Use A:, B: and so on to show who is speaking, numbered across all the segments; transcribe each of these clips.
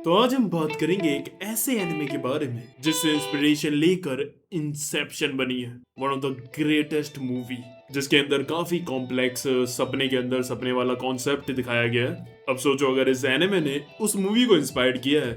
A: तो आज हम बात करेंगे एक ऐसे एनिमे के बारे में जिससे इंस्पिरेशन लेकर इंसेप्शन बनी है, one of the greatest movie, जिसके अंदर काफी कॉम्प्लेक्स सपने के अंदर सपने वाला कॉन्सेप्ट दिखाया गया है। अब सोचो अगर इस एनिमे ने उस मूवी को इंस्पायर किया है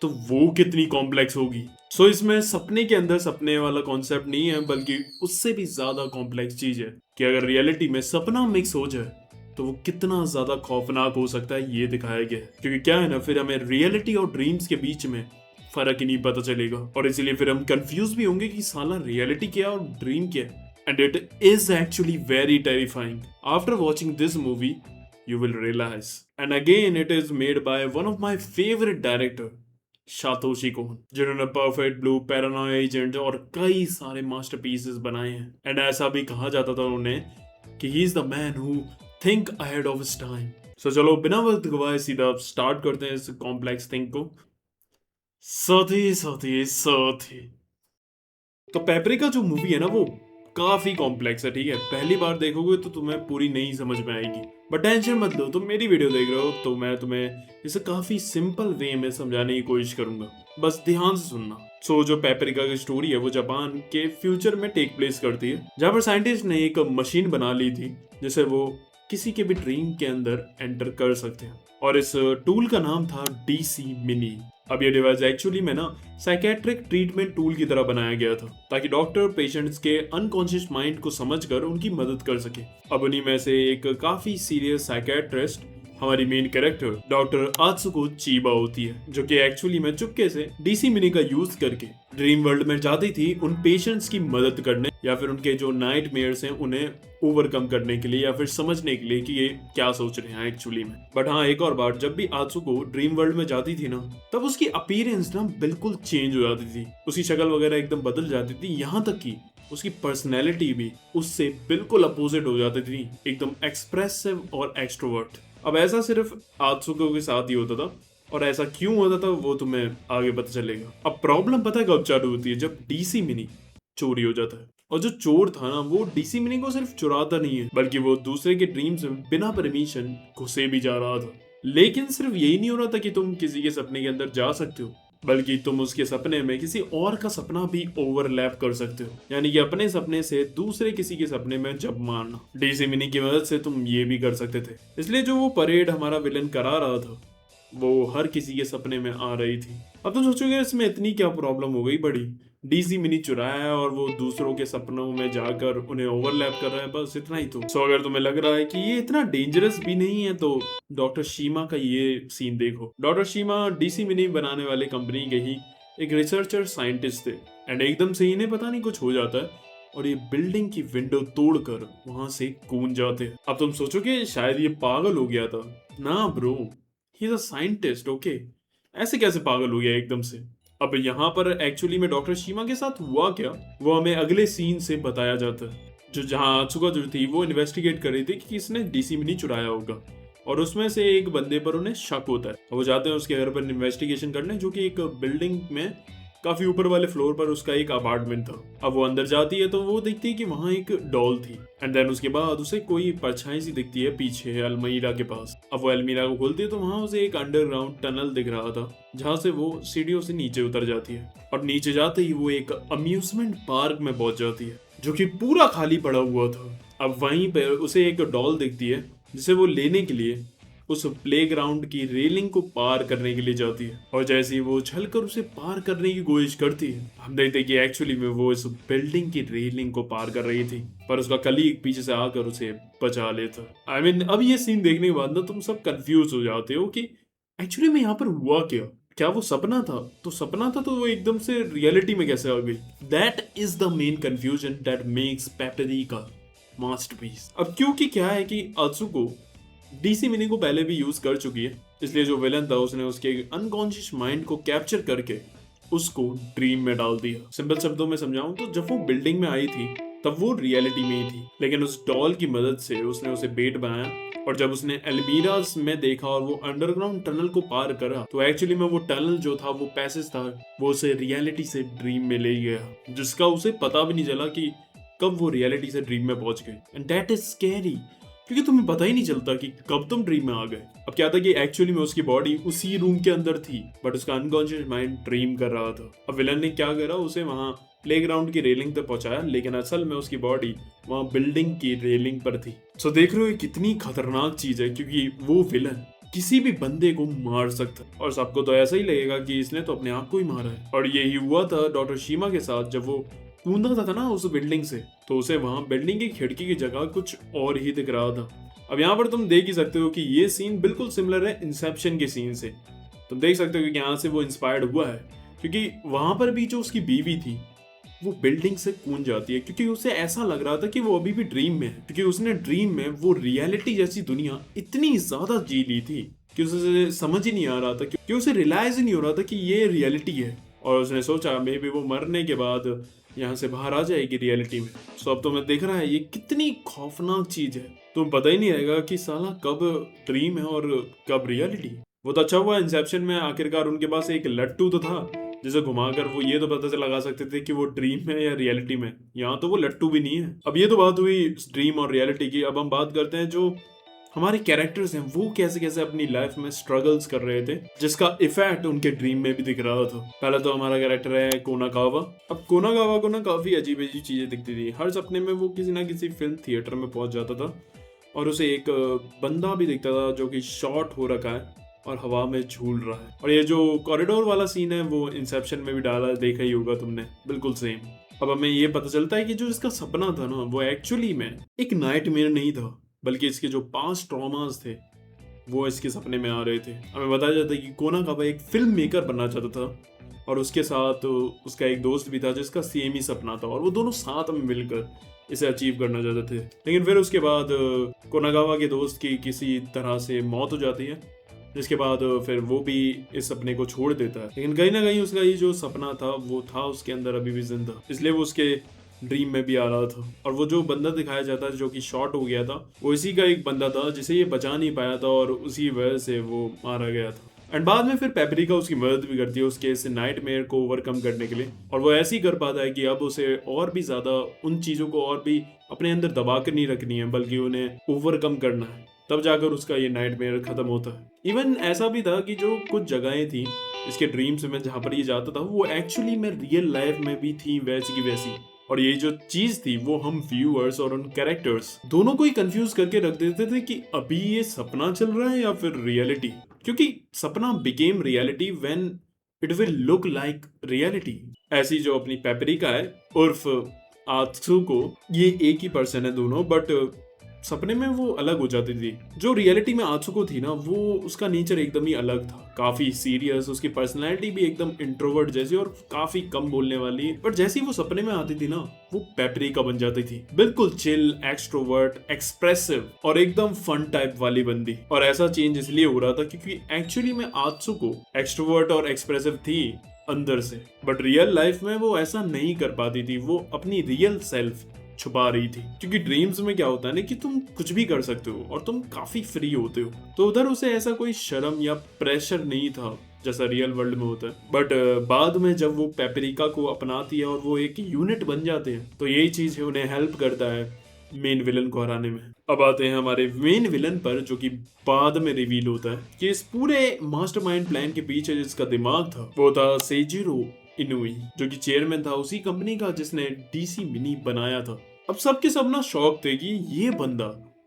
A: तो वो कितनी कॉम्प्लेक्स होगी। सो इसमें सपने के अंदर सपने वाला कॉन्सेप्ट नहीं है, बल्कि उससे भी ज्यादा कॉम्प्लेक्स चीज है कि अगर रियलिटी में सपना मिक्स हो जाए तो वो कितना ज्यादा खौफनाक हो सकता है, ये दिखाया गया है। क्योंकि क्या है ना, फिर हमें रियलिटी और ड्रीम्स के बीच में फर्क ही नहीं पता चलेगा और इसीलिए फिर हम कंफ्यूज भी होंगे कि साला रियलिटी क्या और ड्रीम क्या है। And it is actually very terrifying. After watching this movie you will realize. And again, it is made by one of my favorite director, Satoshi Kon, जिन्होंने परफेक्ट ब्लू, पैरानोया एजेंट और कई सारे masterpieces बनाए हैं। And ऐसा भी कहा जाता था उन्हें कि he is the man who think ahead of his time. So चलो बिना वक्त गवाए सीधा स्टार्ट करते हैं इस कॉम्प्लेक्स थिंग को। साथी तो पेपरिका जो मूवी है ना, वो काफी कॉम्प्लेक्स है, ठीक है। पहली बार देखोगे तो तुम्हें पूरी नहीं समझ में आएगी, बट टेंशन मत लो, तुम मेरी वीडियो देख रहे हो तो मैं तुम्हें इसे काफी सिंपल वे में समझाने की कोशिश करूंगा, बस ध्यान से सुनना। सो जो पेपरिका की स्टोरी है वो जापान के फ्यूचर में टेक प्लेस करती है, जहां पर साइंटिस्ट ने एक मशीन बना ली थी जिसे वो किसी के भी ड्रीम के अंदर एंटर कर सकते हैं, और इस टूल का नाम था डीसी मिनी। अब ये डिवाइस एक्चुअली में ना साइकेट्रिक ट्रीटमेंट टूल की तरह बनाया गया था, ताकि डॉक्टर पेशेंट्स के अनकॉन्शियस माइंड को समझकर उनकी मदद कर सके। अब उन्हीं में से एक काफी सीरियस साइकेट्रिस्ट हमारी मेन कैरेक्टर डॉक्टर आत्सुको चीबा होती है, जो कि एक्चुअली में चुपके से डीसी मिनी का यूज करके ड्रीम वर्ल्ड में जाती थी उन पेशेंट्स की मदद करने, या फिर उनके जो नाइटमेयर्स हैं उन्हें ओवरकम करने के लिए, या फिर समझने के लिए कि ये क्या सोच रहे हैं एक्चुअली में। बट हाँ, एक और बात, जब भी आत्सुको ड्रीम वर्ल्ड में जाती थी ना, तब उसकी अपीयरेंस ना बिल्कुल चेंज हो जाती थी, उसकी शक्ल वगैरह एकदम बदल जाती थी, यहाँ तक कि उसकी पर्सनैलिटी भी उससे बिल्कुल अपोजिट हो जाती थी, एकदम एक्सप्रेसिव और एक्सट्रोवर्ट। अब ऐसा सिर्फ आत्सुको के साथ ही होता था, और ऐसा क्यों होता था वो तुम्हें आगे पता चलेगा। अब प्रॉब्लम पता है कब चालू होती है, जब डीसी मिनी चोरी हो जाता है। और जो चोर था ना, वो डीसी मिनी को सिर्फ चुराता नहीं है, बल्कि वो दूसरे के ड्रीम्स में बिना परमिशन घुसे भी जा रहा था। लेकिन सिर्फ यही नहीं हो रहा था कि तुम किसी के सपने के अंदर जा सकते हो, बल्कि तुम उसके सपने में किसी और का सपना भी ओवरलैप कर सकते हो, यानी कि अपने सपने से दूसरे किसी के सपने में जब मारना। डीसी मिनी की मदद से तुम ये भी कर सकते थे, इसलिए जो वो परेड हमारा विलन करा रहा था वो हर किसी के सपने में आ रही थी। अब तो सोचोगे इसमें इतनी क्या प्रॉब्लम हो गई बड़ी, डीसी मिनी चुराया है और वो दूसरों के सपनों में जाकर उन्हें ओवरलैप कर रहा है, बस इतना ही तो। सो अगर तुम्हें लग रहा है कि ये इतना डेंजरस भी नहीं है, तो डॉक्टर शीमा का ये सीन देखो। डॉक्टर शीमा डीसी मिनी बनाने वाले कंपनी के ही एक रिसर्चर साइंटिस्ट थे, एंड एकदम से इन्हें पता नहीं कुछ हो जाता है और ये बिल्डिंग की विंडो तोड़कर वहां से कूद जाते हैं। अब तुम सोचोगे शायद ये पागल हो गया था, ना bro, he is a scientist, okay. ऐसे कैसे पागल हो गया एकदम से। अब यहाँ पर एक्चुअली में डॉक्टर शीमा के साथ हुआ क्या, वो हमें अगले सीन से बताया जाता है, जो जहाँ आत्सुका जो थी वो इन्वेस्टिगेट कर रही थी कि किसने डीसी मिनी चुराया होगा, और उसमें से एक बंदे पर उन्हें शक होता है। वो जाते हैं उसके घर पर इन्वेस्टिगेशन करने, जो कि एक बिल्डिंग में काफी ऊपर वाले फ्लोर पर उसका एक अपार्टमेंट था। अब वो अंदर जाती है तो वो देखती है कि वहां एक डॉल थी, एंड देन उसके बाद उसे कोई परछाई सी दिखती है पीछे अलमीरा के पास। अब वो अलमीरा को खोलती है तो वहां उसे एक अंडरग्राउंड टनल दिख रहा था, जहां से वो सीढ़ियों से नीचे उतर जाती है, और नीचे जाते ही वो एक अम्यूजमेंट पार्क में पहुंच जाती है, जो कि पूरा खाली पड़ा हुआ था। अब वहीं पे उसे एक डॉल दिखती है, जिसे वो लेने के लिए उस प्लेग्राउंड की रेलिंग को पार करने के लिए जाती है, और जैसे ही वो उछलकर उसे पार करने की कोशिश करती है, हम देखते हैं कि एक्चुअली में वो इस बिल्डिंग की रेलिंग को पार कर रही थी, पर उसका कलीग पीछे से आकर उसे बचा लेता। आई मीन अब ये सीन देखने के बाद ना तुम सब कंफ्यूज हो जाते हो कि एक्चुअली में यहाँ पर हुआ क्या वो सपना था? तो सपना था तो वो एकदम से रियलिटी में कैसे आ गई? That is the main confusion that makes paprika masterpiece. अब क्योंकि क्या है कि आत्सुको डीसी मिनी को पहले भी यूज कर चुकी है, इसलिए जो विलन था उसने उसके अनकॉन्शियस माइंड को कैप्चर करके उसको ड्रीम में डाल दिया। सिंपल शब्दों में समझाऊं तो जब वो बिल्डिंग में आई थी तब वो रियलिटी में ही थी, लेकिन उस डॉल की मदद से उसने उसे बेट बनाया, और जब उसने एल्मीरास में देखा और वो अंडरग्राउंड टनल को पार करा, तो एक्चुअली में वो टनल जो था, वो पैसेज था, वो उसे रियलिटी से ड्रीम में ले गया, जिसका उसे पता भी नहीं चला कि कब वो रियलिटी से ड्रीम में पहुंच गए। एंड दैट इज स्कैरी, क्योंकि तुम्हें पता ही नहीं चलता कि कब तुम ड्रीम में आ गए। अब क्या था कि एक्चुअली में उसकी बॉडी उसी रूम के अंदर थी, बट उसका अनकॉन्शियस माइंड ड्रीम कर रहा था। अब विलन ने क्या करा, उसे वहां प्लेग्राउंड की रेलिंग तक पहुंचाया, लेकिन असल में उसकी बॉडी वहां बिल्डिंग की रेलिंग पर थी। सो देख रहे हो कितनी खतरनाक चीज है, क्योंकि वो विलन किसी भी बंदे को मार सकता है और सबको तो ऐसा ही लगेगा कि इसने तो अपने आप को ही मारा है। और यही हुआ था डॉक्टर शीमा के साथ। जब वो कूदा था ना उस बिल्डिंग से, तो उसे वहां बिल्डिंग की खिड़की की जगह कुछ और ही दिख रहा था। अब यहाँ पर तुम देख ही सकते हो कि ये सीन बिल्कुल सिमिलर है इंसेप्शन के सीन से। तुम देख सकते हो कि यहाँ से वो इंस्पायर्ड हुआ है, क्योंकि वहां पर भी जो उसकी बीवी थी वो बिल्डिंग से कूद जाती है, क्योंकि उसे ऐसा लग रहा था कि वो अभी भी ड्रीम में है, क्योंकि उसने ड्रीम में वो रियलिटी जैसी दुनिया इतनी ज्यादा जी ली थी कि उसे समझ ही नहीं आ रहा था, कि उसे रियलाइज ही नहीं हो रहा था कि ये रियलिटी है। और उसने सोचा मे बी वो मरने के बाद यहाँ से बाहर आ जाएगी रियलिटी में। सो अब तुम्हें दिख रहा है ये कितनी खौफनाक चीज है। तुम पता ही नहीं रहेगा कि साला कब ड्रीम है और कब रियलिटी। वो तो अच्छा हुआ इंसेप्शन में आखिरकार उनके पास एक लट्टू तो था, जिसे घुमाकर वो ये तो पता से लगा सकते थे कि वो ड्रीम में या रियलिटी में। यहाँ तो वो लट्टू भी नहीं है। अब ये तो बात हुई ड्रीम और रियलिटी की। अब हम बात करते हैं जो हमारे कैरेक्टर्स हैं वो कैसे कैसे अपनी लाइफ में स्ट्रगल्स कर रहे थे, जिसका इफेक्ट उनके ड्रीम में भी दिख रहा था। पहले तो हमारा कैरेक्टर है कोनाकावा। अब कोनाकावा को ना काफी अजीब अजीब चीजें दिखती थी। हर सपने में वो किसी ना किसी फिल्म थिएटर में पहुंच जाता था और उसे एक बंदा भी दिखता था जो कि शॉर्ट हो रखा है और हवा में झूल रहा है। और ये जो कॉरिडोर वाला सीन है वो इंसेप्शन में भी डाला, देखा ही होगा तुमने, बिल्कुल सेम। अब हमें ये पता चलता है कि जो इसका सपना था ना वो एक्चुअली में एक नाइटमेयर नहीं था, बल्कि इसके जो पास्ट ट्रॉमास थे वो इसके सपने में आ रहे थे। हमें बताया जाता है कि कोनाकावा एक फिल्म मेकर बनना चाहता था और उसके साथ उसका एक दोस्त भी था जिसका सेम ही सपना था, और वो दोनों साथ में मिलकर इसे अचीव करना चाहते थे। लेकिन फिर उसके बाद कोनाकावा के दोस्त की किसी तरह से मौत हो जाती है, जिसके बाद फिर वो भी इस सपने को छोड़ देता है। लेकिन कहीं ना कहीं उसका ये जो सपना था वो था उसके अंदर अभी भी जिंदा, इसलिए वो उसके ड्रीम में भी आ रहा था। और वो जो बंदा दिखाया जाता है जो कि शॉर्ट हो गया था, वो इसी का एक बंदा था जिसे ये बचा नहीं पाया था और उसी वजह से वो मारा गया था। एंड बाद में फिर पेपरिका उसकी मदद भी करती है उसके इस नाइटमेयर को ओवरकम करने के लिए, और वो ऐसे ही कर पाता है कि अब उसे और भी ज्यादा उन चीजों को और भी अपने अंदर दबा कर नहीं रखनी है, बल्कि उन्हें ओवरकम करना है, तब जाकर उसका ये नाइटमेयर खत्म होता है। इवन ऐसा भी था कि जो कुछ जगहें थी इसके ड्रीम्स में जहां पर ये जाता था वो एक्चुअली में रियल लाइफ में भी थी वैसी की वैसी। और ये जो चीज थी वो हम व्यूअर्स और उन कैरेक्टर्स दोनों को ही कंफ्यूज करके रख देते थे कि अभी ये सपना चल रहा है या फिर रियलिटी, क्योंकि सपना became reality when it will look like reality. ऐसी जो अपनी पेपरिका है उर्फ आत्सुको, ये एक ही पर्सन है दोनों, बट सपने में वो अलग हो जाती थी। जो रियलिटी में आत्सुको थी ना वो उसका नेचर एकदम ही अलग था, काफी सीरियस, उसकी पर्सनैलिटी भी एकदम इंट्रोवर्ट जैसी और काफी कम बोलने वाली। बट जैसे ही वो सपने में आती थी ना वो पेपरिका बन जाती थी, बिल्कुल चिल, एक्सट्रोवर्ट, एक्सप्रेसिव और एकदम फन टाइप वाली बंदी। और ऐसा चेंज इसलिए हो रहा था क्योंकि एक्चुअली में आत्सुको एक्सट्रोवर्ट और एक्सप्रेसिव थी अंदर से, बट रियल लाइफ में वो ऐसा नहीं कर पाती थी। वो अपनी रियल सेल्फ छुपा रही थी, क्योंकि ड्रीम्स में क्या होता है ना कि तुम कुछ भी कर सकते हो और तुम काफी फ्री होते हो। तो उधर उसे ऐसा कोई शर्म या प्रेशर नहीं था जैसा रियल वर्ल्ड में होता है। बट बाद में जब वो पेपरिका को अपनाती है और वो एक यूनिट बन जाते हैं, तो यही चीज उन्हें हेल्प करता है मेन विलन को हराने में। अब आते हैं हमारे मेन विलन पर, जो कि बाद में रिवील होता है कि इस पूरे मास्टरमाइंड प्लान के पीछे जिसका दिमाग था वो था सेजिरो इनुई, जो कि चेयरमैन था उसी कंपनी का जिसने डीसी मिनी बनाया था। अब सबके सब ना शौक थे कि ये बंदा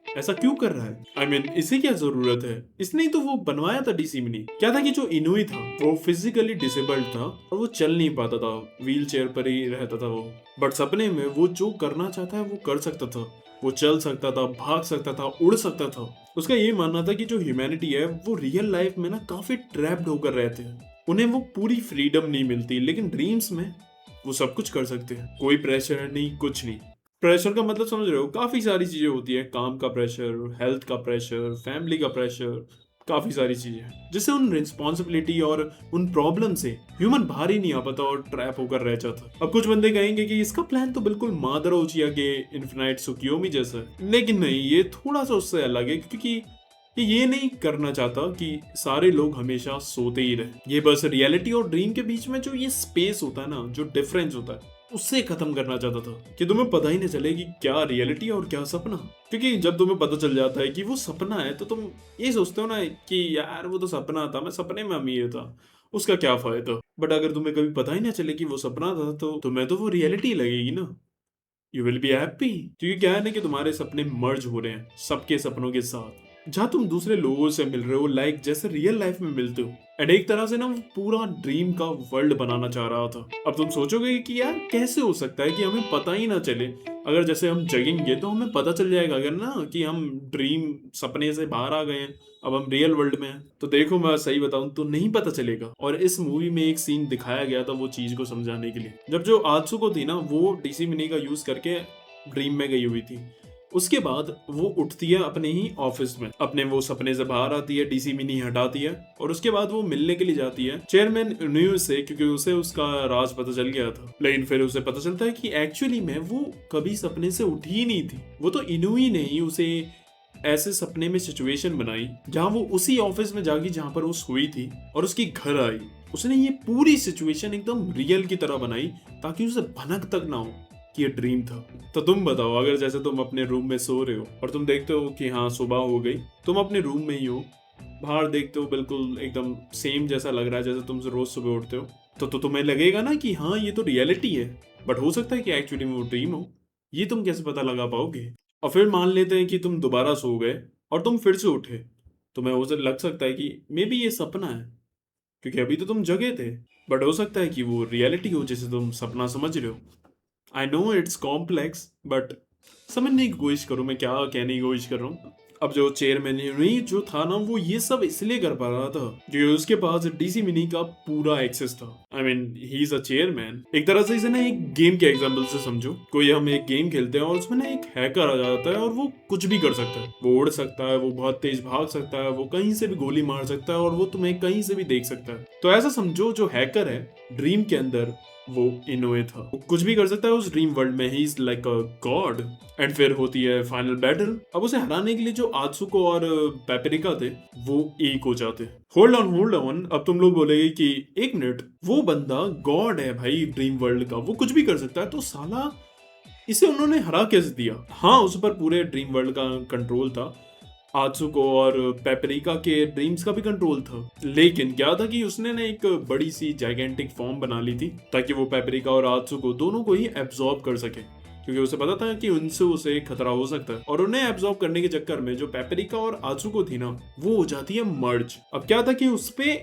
A: ऐसा क्यों कर रहा है, I mean, इसे क्या जरूरत है, इसने ही तो वो बनवाया था डीसी मिनी। क्या था कि जो इनुई था वो फिजिकली डिसेबल्ड था और वो चल नहीं पाता था, व्हील चेयर पर ही रहता था वो। बट सपने में वो जो करना चाहता है वो कर सकता था, वो चल सकता था, भाग सकता था, उड़ सकता था। उसका ये मानना था कि जो ह्यूमैनिटी है वो रियल लाइफ में ना काफी ट्रैप्ड होकर रहते हैं, उन्हें वो पूरी फ्रीडम नहीं मिलती, लेकिन ड्रीम्स में वो सब कुछ कर सकते हैं। कोई प्रेशर नहीं, कुछ नहीं। प्रेशर का मतलब समझ रहे हो, काफी सारी चीजें होती है, काम का प्रेशर, हेल्थ का प्रेशर, फैमिली का प्रेशर, काफी सारी चीजें जिससे उन रिस्पॉन्सिबिलिटी और उन प्रॉब्लम से ह्यूमन बाहर ही नहीं आ पाता और ट्रैप होकर रह जाता। अब कुछ बंदे कहेंगे कि इसका प्लान तो बिल्कुल मादर ओचिया के इन्फिनाइट सुकियोमी जैसा है, लेकिन नहीं, ये थोड़ा सा उससे अलग है, क्योंकि ये नहीं करना चाहता कि सारे लोग हमेशा सोते ही रहे। ये बस रियलिटी और ड्रीम के बीच में जो ये स्पेस होता है ना, जो डिफरेंस होता है उससे खत्म करना चाहता था कि तुम्हें पता ही नहीं चले कि क्या रियलिटी और क्या सपना। क्योंकि जब तुम्हें पता चल जाता है कि वो सपना है तो तुम ये सोचते हो ना कि यार वो तो सपना था, मैं सपने में अमीर था, उसका क्या फायदा। बट अगर तुम्हें कभी पता ही ना चले कि वो सपना था तो तुम्हें तो वो रियलिटी लगेगी ना। यू विल बी हैप्पी, क्योंकि क्या है ना कि तुम्हारे सपने मर्ज हो रहे हैं सबके सपनों के साथ। जहाँ तुम दूसरे लोगों से मिल रहे हो लाइक जैसे रियल लाइफ में मिलते हो। एंड एक तरह से ना वो पूरा ड्रीम का वर्ल्ड बनाना चाह रहा था। अब तुम सोचोगे कि यार कैसे हो सकता है कि हमें पता ही ना चले। अगर जैसे हम जगेंगे तो हमें पता चल जाएगा अगर ना कि हम ड्रीम सपने से बाहर आ गए हैं, अब हम रियल वर्ल्ड में हैं। तो देखो मैं सही बताऊं तो नहीं पता चलेगा। और इस मूवी में एक सीन दिखाया गया था वो चीज को समझाने के लिए। जब जो आत्सुको थी ना वो डीसी मिनी का यूज करके ड्रीम में गई हुई थी। उसके बाद वो उठती है अपने ही ऑफिस में, अपने वो सपने से बाहर आती है, डीसी मिनी हटाती है और उसके बाद वो मिलने के लिए जाती है चेयरमैन इनुई से, क्योंकि उसे उसका राज पता चल गया था। लेकिन फिर उसे पता चलता है कि एक्चुअली में वो कभी सपने से उठी ही नहीं थी। वो तो इनुई ने ही उसे ऐसे सपने में सिचुएशन बनाई जहां वो उसी ऑफिस में जागी जहां पर वो सोई थी और उसकी घर आई। उसने ये पूरी सिचुएशन एकदम रियल की तरह बनाई ताकि उसे भनक तक ना हो कि ये ड्रीम था। तो तुम बताओ, अगर जैसे तुम अपने रूम में सो रहे हो और तुम देखते हो कि हाँ सुबह हो गई, तुम अपने रूम में ही हो, बाहर देखते हो बिल्कुल एकदम सेम जैसा लग रहा है जैसे तुम रोज सुबह उठते हो, तो तुम्हें लगेगा ना कि हाँ ये तो रियलिटी है। बट हो सकता है कि एक्चुअली में वो ड्रीम हो। ये तुम कैसे पता लगा पाओगे। और फिर मान लेते हैं कि तुम दोबारा सो गए और तुम फिर से उठे, तुम्हें हो लग सकता है कि मे बी ये सपना है, क्योंकि अभी तो तुम जगे थे। बट हो सकता है कि वो रियलिटी हो जिसे तुम सपना समझ रहे हो। I know it's complex but समझने की कोशिश करो मैं क्या कहने की कोशिश कर रहा हूँ। अब जो चेयरमैन नहीं जो था ना वो ये सब इसलिए कर पा रहा था क्योंकि उसके पास डीसी मिनी का पूरा एक्सेस था। I mean he is a chairman. एक तरह से इसे ना एक गेम के एग्जांपल से समझो। कोई हम एक गेम खेलते हैं और उसमें ना एक हैकर आ जाता है और वो कुछ भी कर सकता है। वो उड़ सकता है, वो बहुत तेज भाग सकता है, वो कहीं से भी गोली मार सकता है और वो तुम्हें कहीं से भी देख सकता है। तो ऐसा समझो जो हैकर है ड्रीम के अंदर वो इनोवे था, वो कुछ भी कर सकता है उस ड्रीम वर्ल्ड में। He is like a God. And फिर होती है फाइनल बैटल। अब उसे हराने के लिए जो आत्सुको और पेपरिका थे वो एक हो जाते। होल्ड ऑन, अब तुम लोग बोलेगे कि एक मिनट, वो बंदा गॉड है भाई ड्रीम वर्ल्ड का, वो कुछ भी कर सकता है, तो साला इसे उन्होंने हरा कैसे दिया। हाँ उस पर पूरे ड्रीम वर्ल्ड का कंट्रोल था, आत्सुको और पेपरिका के ड्रीम्स का भी कंट्रोल था। लेकिन क्या था कि उसने ना एक बड़ी सी जाइगेंटिक फॉर्म बना ली थी ताकि वो पेपरिका और आत्सुको दोनों को ही एब्जॉर्ब कर सके, क्योंकि उसे पता था कि उनसे उसे खतरा हो सकता है। और उन्हें एब्जॉर्ब करने के चक्कर में जो पेपरिका और आत्सुको थी ना वो हो जाती है मर्ज। अब क्या था कि उसपे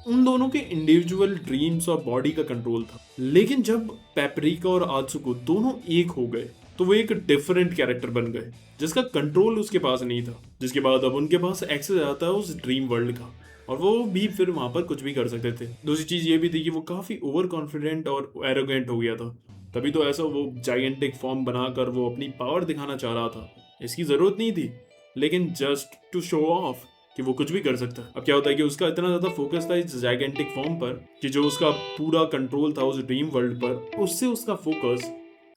A: उन दोनों के इंडिविजुअल ड्रीम्स और बॉडी का कंट्रोल था। लेकिन जब पेपरिका और आत्सुको दोनों एक हो गए तो वो एक डिफरेंट कैरेक्टर बन गए जिसका कंट्रोल उसके पास नहीं था, जिसके बाद अब उनके पास एक्सेस आता है उस ड्रीम वर्ल्ड का और वो भी फिर वहां पर कुछ भी कर सकते थे। दूसरी चीज ये भी थी कि वो काफी ओवर कॉन्फिडेंट और एरोगेंट हो गया था। तभी तो ऐसा वो जाइगेंटिक फॉर्म बनाकर वो अपनी पावर दिखाना चाह रहा था। इसकी जरूरत नहीं थी, लेकिन जस्ट टू शो ऑफ कि वो कुछ भी कर सकता है। अब क्या होता है कि उसका इतना ज्यादा फोकस था इस जाइगेंटिक फॉर्म पर कि जो उसका पूरा कंट्रोल था उस ड्रीम वर्ल्ड पर, उससे उसका फोकस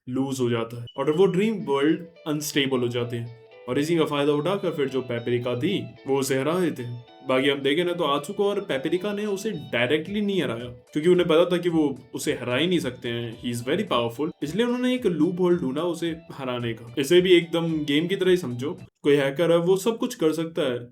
A: लूज हो जाता है और वो ड्रीम वर्ल्ड अनस्टेबल हो जाते हैं। और इसी का फायदा उठाकर फिर जो पेपरिका थी वो उसे हरा देते हैं। बाकी हम देखें ना तो आत्सुको और पेपरिका ने उसे डायरेक्टली नहीं हराया क्योंकि उन्हें पता था कि वो उसे हरा ही नहीं सकते हैं, ही इज वेरी पावरफुल। इसलिए उन्होंने एक लूप होल ढूंढा उसे हराने का। इसे भी एकदम गेम की तरह ही समझो। कोई हैकर है वो सब कुछ कर सकता है,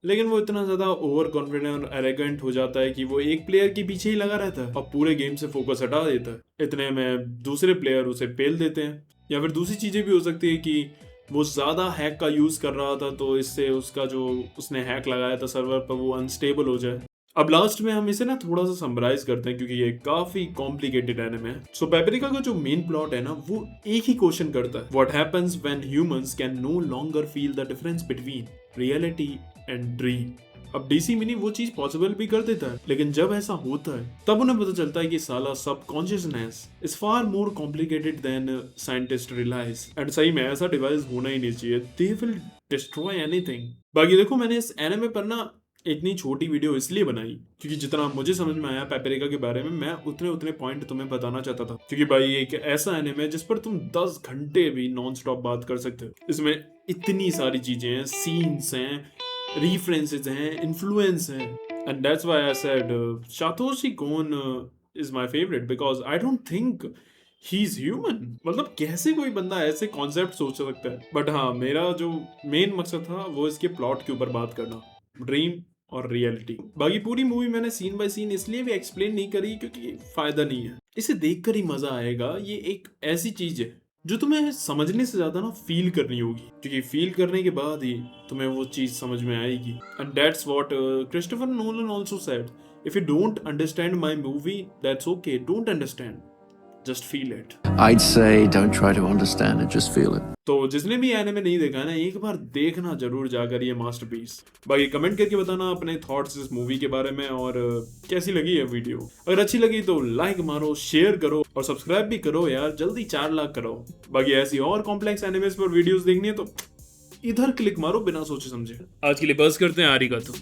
A: लेकिन वो इतना ज्यादा ओवर कॉन्फिडेंट और एरोगेंट हो जाता है कि वो एक प्लेयर के पीछे ही लगा रहता है और पूरे गेम से फोकस हटा देता है। इतने में दूसरे प्लेयर उसे पेल देते हैं। या फिर दूसरी चीजें भी हो सकती है कि वो ज्यादा हैक का यूज कर रहा था तो इससे उसका जो उसने हैक लगाया था सर्वर पर वो अनस्टेबल हो जाए। अब लास्ट में हम इसे ना थोड़ा सा समराइज करते हैं क्योंकि ये काफी कॉम्प्लिकेटेड एनिमे है। सो पेपरिका का जो मेन प्लॉट है ना वो एक ही क्वेश्चन करता है, what happens when humans can no longer feel the difference between reality and dream. अब डीसी मिनी वो चीज पॉसिबल भी कर देता है, लेकिन जब ऐसा होता है तब उन्हें पता चलता है कि साला subconsciousness is far more complicated than scientist realize. And सही में ऐसा डिवाइस होना ही नहीं चाहिए, दे विल डिस्ट्रॉय एनीथिंग। बाकी देखो मैंने इस एनिमे पर ना इतनी छोटी वीडियो इसलिए बनाई क्योंकि जितना मुझे समझ में आया पेपरिका के बारे में मैं उतने उतने पॉइंट तुम्हें बताना चाहता था। क्योंकि भाई एक ऐसा एनिमे है जिस पर तुम 10 घंटे भी नॉन स्टॉप बात कर सकते हो। इसमें इतनी सारी चीजें हैं, सीन्स हैं, references हैं, influence हैं, and that's why I said Satoshi Kon is my favorite because I don't think he is human, मतलब कैसे कोई बंदा ऐसे कॉन्सेप्ट सोच सकता है। बट हाँ, मेरा जो मेन मकसद था वो इसके प्लॉट के ऊपर बात करना, ड्रीम और रियलिटी। बाकी पूरी मूवी मैंने सीन बाय सीन इसलिए भी एक्सप्लेन नहीं करी क्योंकि फायदा नहीं है, इसे देखकर ही मजा आएगा। ये एक ऐसी चीज है जो तुम्हें समझने से ज्यादा ना फील करनी होगी, क्योंकि फील करने के बाद ही तुम्हें वो चीज समझ में आएगी। And that's what Christopher Nolan also said, if you don't understand my movie that's okay, don't understand, just feel it.
B: I'd say don't try to understand it, just feel it.
A: तो जिसने भी एनिमे नहीं देखा है ना, एक बार देखना जरूर जाकर ये मास्टरपीस। बाकी कमेंट करके बताना अपने थॉट्स इस मूवी के बारे में, और कैसी लगी है वीडियो। अगर अच्छी लगी तो लाइक मारो, शेयर करो और सब्सक्राइब भी करो यार, जल्दी 4 लाख करो। बाकी ऐसी और कॉम्प्लेक्स एनिमेस पर वीडियोस देखनी है तो इधर क्लिक मारो बिना सोचे समझे। आज के लिए बस करते हैं, आरिगातो।